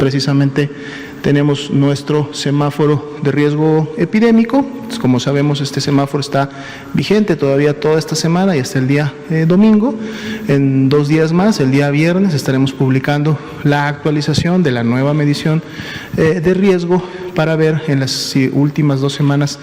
Precisamente tenemos nuestro semáforo de riesgo epidémico. Como sabemos, este semáforo está vigente todavía toda esta semana y hasta el día domingo. En 2 días más, el día viernes, estaremos publicando la actualización de la nueva medición de riesgo para ver en las últimas 2 semanas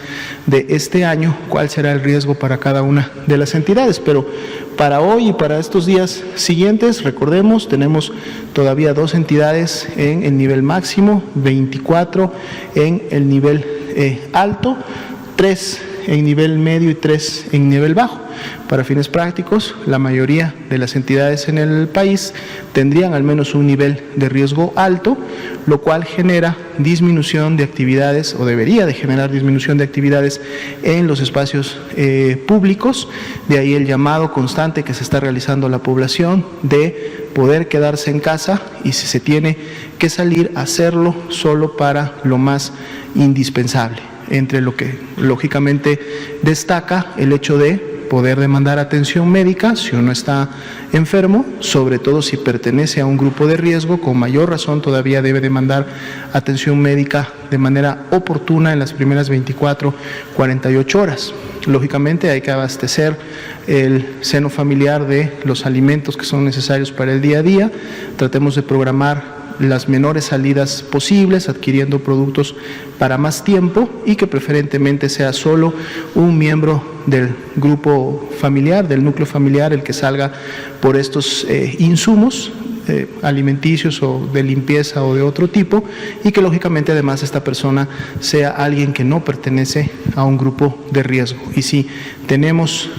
de este año cuál será el riesgo para cada una de las entidades. Pero para hoy y para estos días siguientes, recordemos, tenemos todavía 2 entidades en el nivel máximo, 24 en el nivel alto, 3 en nivel medio y 3 en nivel bajo. Para fines prácticos, la mayoría de las entidades en el país tendrían al menos un nivel de riesgo alto, lo cual genera disminución de actividades o debería de generar disminución de actividades en los espacios públicos. De ahí el llamado constante que se está realizando a la población de poder quedarse en casa y si se tiene que salir, hacerlo solo para lo más indispensable. Entre lo que lógicamente destaca el hecho de poder demandar atención médica si uno está enfermo, sobre todo si pertenece a un grupo de riesgo, con mayor razón todavía debe demandar atención médica de manera oportuna en las primeras 24, 48 horas. Lógicamente hay que abastecer el seno familiar de los alimentos que son necesarios para el día a día. Tratemos de programar las menores salidas posibles, adquiriendo productos para más tiempo y que preferentemente sea solo un miembro del grupo familiar, del núcleo familiar, el que salga por estos insumos alimenticios o de limpieza o de otro tipo, y que lógicamente además esta persona sea alguien que no pertenece a un grupo de riesgo. Y si tenemos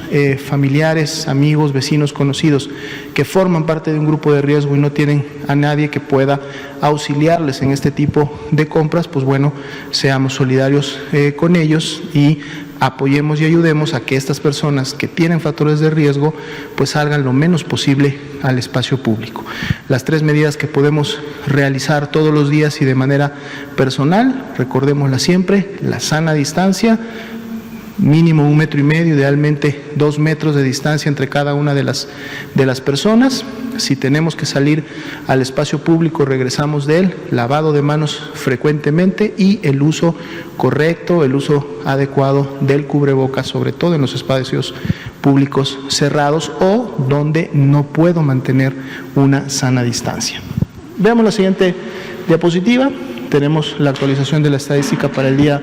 familiares, amigos, vecinos, conocidos que forman parte de un grupo de riesgo y no tienen a nadie que pueda auxiliarles en este tipo de compras, pues bueno, seamos solidarios con ellos y apoyemos y ayudemos a que estas personas que tienen factores de riesgo pues salgan lo menos posible al espacio público. Las 3 medidas que podemos realizar todos los días y de manera personal, recordémoslas siempre: la sana distancia, mínimo 1,5 metros, idealmente 2 metros de distancia entre cada una de las personas. Si tenemos que salir al espacio público, regresamos de él, lavado de manos frecuentemente y el uso correcto, el uso adecuado del cubrebocas, sobre todo en los espacios públicos cerrados o donde no puedo mantener una sana distancia. Veamos la siguiente diapositiva. Tenemos la actualización de la estadística para el día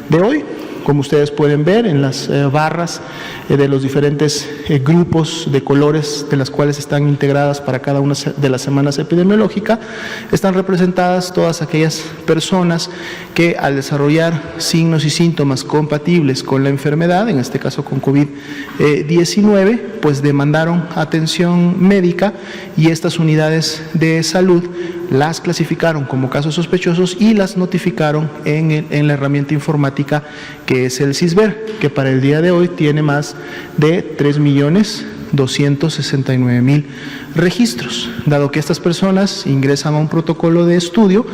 de hoy. Como ustedes pueden ver en las barras de los diferentes grupos de colores de las cuales están integradas para cada una de las semanas epidemiológicas, están representadas todas aquellas personas que al desarrollar signos y síntomas compatibles con la enfermedad, en este caso con COVID-19, pues demandaron atención médica y estas unidades de salud las clasificaron como casos sospechosos y las notificaron en la herramienta informática que es el CISBER, que para el día de hoy tiene más de 3.269.000 registros. Dado que estas personas ingresan a un protocolo de estudio,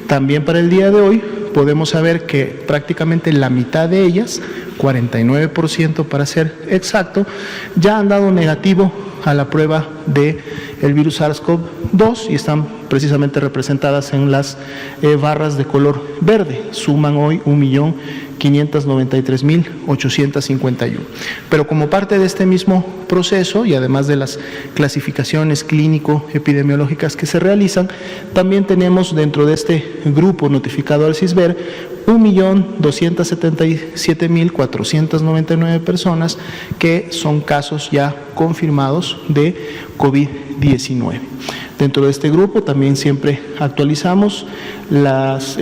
también para el día de hoy podemos saber que prácticamente la mitad de ellas, 49% para ser exacto, ya han dado negativo a la prueba del virus SARS-CoV-2 y están precisamente representadas en las barras de color verde. Suman hoy 1.593.851. Pero como parte de este mismo proceso y además de las clasificaciones clínico-epidemiológicas que se realizan, también tenemos dentro de este grupo notificado al CISBER 1.277.499 personas que son casos ya confirmados de COVID-19. Dentro de este grupo también siempre actualizamos las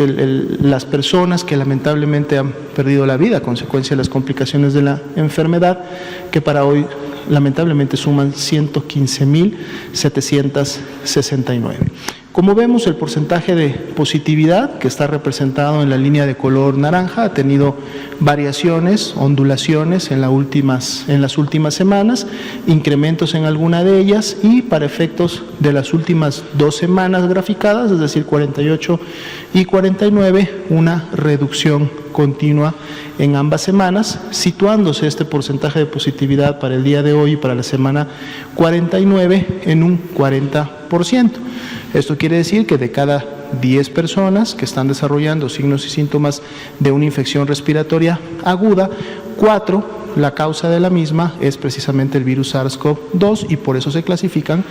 personas que lamentablemente han perdido la vida a consecuencia de las complicaciones de la enfermedad, que para hoy lamentablemente suman 115.769. Como vemos, el porcentaje de positividad que está representado en la línea de color naranja ha tenido variaciones, ondulaciones en las últimas semanas, incrementos en alguna de ellas y para efectos de las últimas 2 semanas graficadas, es decir, 48 y 49, una reducción continua en ambas semanas, situándose este porcentaje de positividad para el día de hoy y para la semana 49 en un 40%. Esto quiere decir que de cada 10 personas que están desarrollando signos y síntomas de una infección respiratoria aguda, 4, la causa de la misma es precisamente el virus SARS-CoV-2 y por eso se clasifican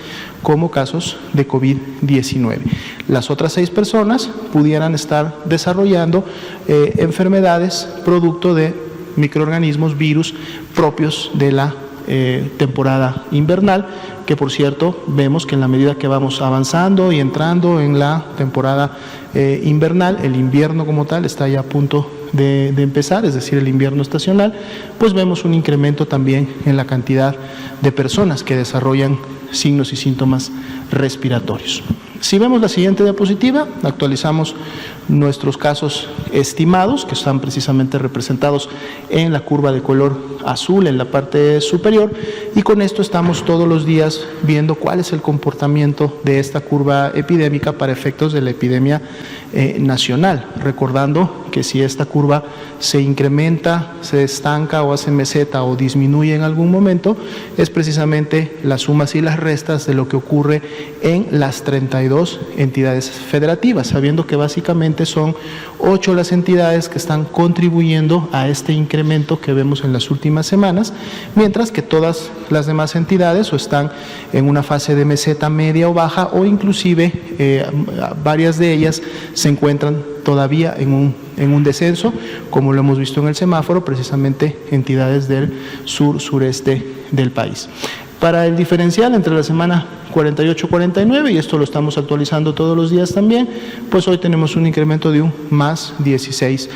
como casos de COVID-19. Las otras 6 personas pudieran estar desarrollando enfermedades producto de microorganismos, virus propios de la temporada invernal, que por cierto vemos que en la medida que vamos avanzando y entrando en la temporada invernal, el invierno como tal está ya a punto de empezar, es decir, el invierno estacional, pues vemos un incremento también en la cantidad de personas que desarrollan signos y síntomas respiratorios. Si vemos la siguiente diapositiva, actualizamos nuestros casos estimados, que están precisamente representados en la curva de color azul en la parte superior, y con esto estamos todos los días viendo cuál es el comportamiento de esta curva epidémica para efectos de la epidemia nacional, recordando que si esta curva se incrementa, se estanca o hace meseta o disminuye en algún momento, es precisamente las sumas y las restas de lo que ocurre en las 32 entidades federativas, sabiendo que básicamente son 8 las entidades que están contribuyendo a este incremento que vemos en las últimas semanas, mientras que todas las demás entidades o están en una fase de meseta media o baja, o inclusive varias de ellas se encuentran todavía en un descenso, como lo hemos visto en el semáforo, precisamente entidades del sureste del país. Para el diferencial entre la semana 48-49, y esto lo estamos actualizando todos los días también, pues hoy tenemos un incremento de un más 16%,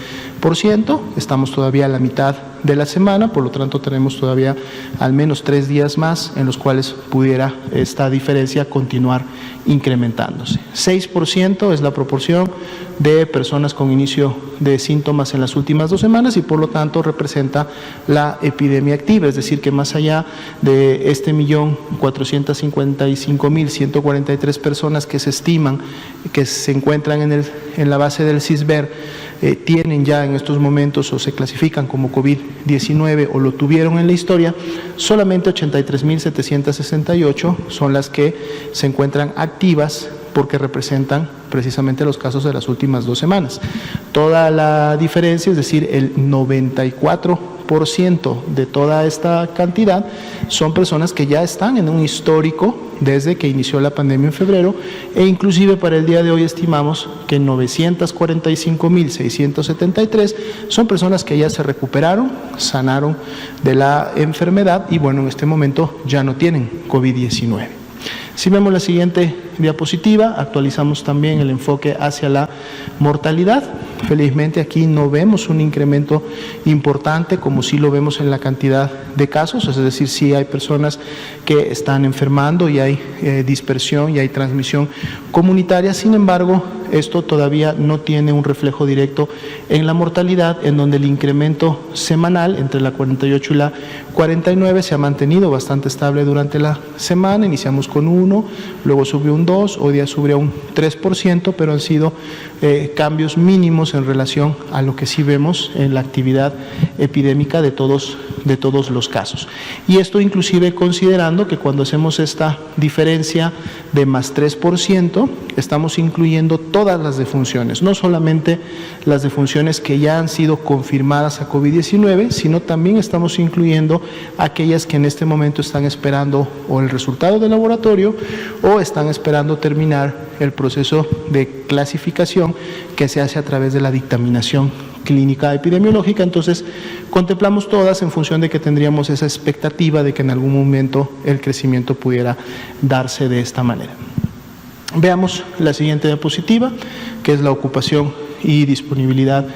estamos todavía a la mitad de la semana, por lo tanto tenemos todavía al menos 3 días más en los cuales pudiera esta diferencia continuar incrementándose. 6% es la proporción de personas con inicio de síntomas en las últimas 2 semanas y por lo tanto representa la epidemia activa, es decir que más allá de este 1.455.143 personas que se estiman que se encuentran en la base del CISBER, tienen ya en estos momentos o se clasifican como COVID-19 o lo tuvieron en la historia, solamente 83.768 son las que se encuentran activas porque representan precisamente los casos de las últimas 2 semanas. Toda la diferencia, es decir, el 94% de toda esta cantidad son personas que ya están en un histórico desde que inició la pandemia en febrero, e inclusive para el día de hoy estimamos que 945.673 son personas que ya se recuperaron, sanaron de la enfermedad y bueno, en este momento ya no tienen COVID-19. Si vemos la siguiente diapositiva, actualizamos también el enfoque hacia la mortalidad. Felizmente aquí no vemos un incremento importante como sí lo vemos en la cantidad de casos, es decir, sí hay personas que están enfermando y hay dispersión y hay transmisión comunitaria. Sin embargo, esto todavía no tiene un reflejo directo en la mortalidad, en donde el incremento semanal entre la 48 y la 49 se ha mantenido bastante estable durante la semana. Iniciamos con 1, luego subió un 2, hoy día subió un 3%, pero han sido cambios mínimos en relación a lo que sí vemos en la actividad epidémica de todos los casos. Y esto inclusive considerando que cuando hacemos esta diferencia de más 3%, estamos incluyendo todas las defunciones, no solamente las defunciones que ya han sido confirmadas a COVID-19, sino también estamos incluyendo aquellas que en este momento están esperando o el resultado del laboratorio o están esperando terminar el proceso de clasificación que se hace a través de la dictaminación clínica epidemiológica. Entonces contemplamos todas en función de que tendríamos esa expectativa de que en algún momento el crecimiento pudiera darse de esta manera. Veamos la siguiente diapositiva, que es la ocupación y disponibilidad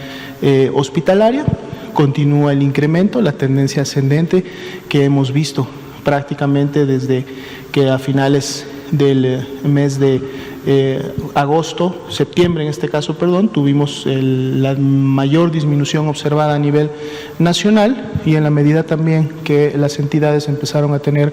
hospitalaria. Continúa el incremento, la tendencia ascendente que hemos visto prácticamente desde que a finales del mes de septiembre en este caso, tuvimos la mayor disminución observada a nivel nacional, y en la medida también que las entidades empezaron a tener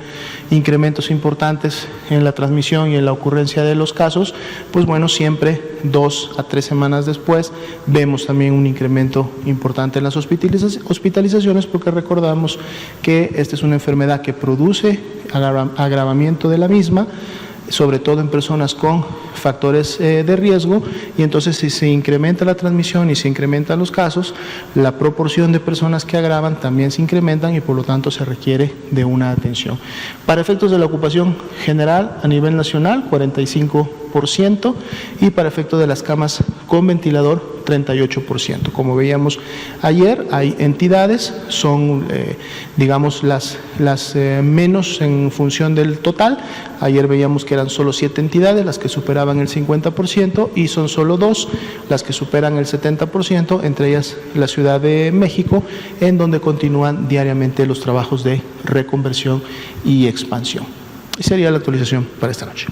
incrementos importantes en la transmisión y en la ocurrencia de los casos, pues bueno, siempre 2 a 3 semanas después vemos también un incremento importante en las hospitalizaciones, porque recordamos que esta es una enfermedad que produce agravamiento de la misma, sobre todo en personas con factores de riesgo, y entonces si se incrementa la transmisión y se incrementan los casos, la proporción de personas que agravan también se incrementan y por lo tanto se requiere de una atención. Para efectos de la ocupación general a nivel nacional, 45%, y para efectos de las camas con ventilador, 38%. Como veíamos ayer, hay entidades, son digamos las menos en función del total. Ayer veíamos que eran solo 7 entidades las que superaban el 50% y son solo 2 las que superan el 70%, entre ellas la Ciudad de México, en donde continúan diariamente los trabajos de reconversión y expansión. Y sería la actualización para esta noche.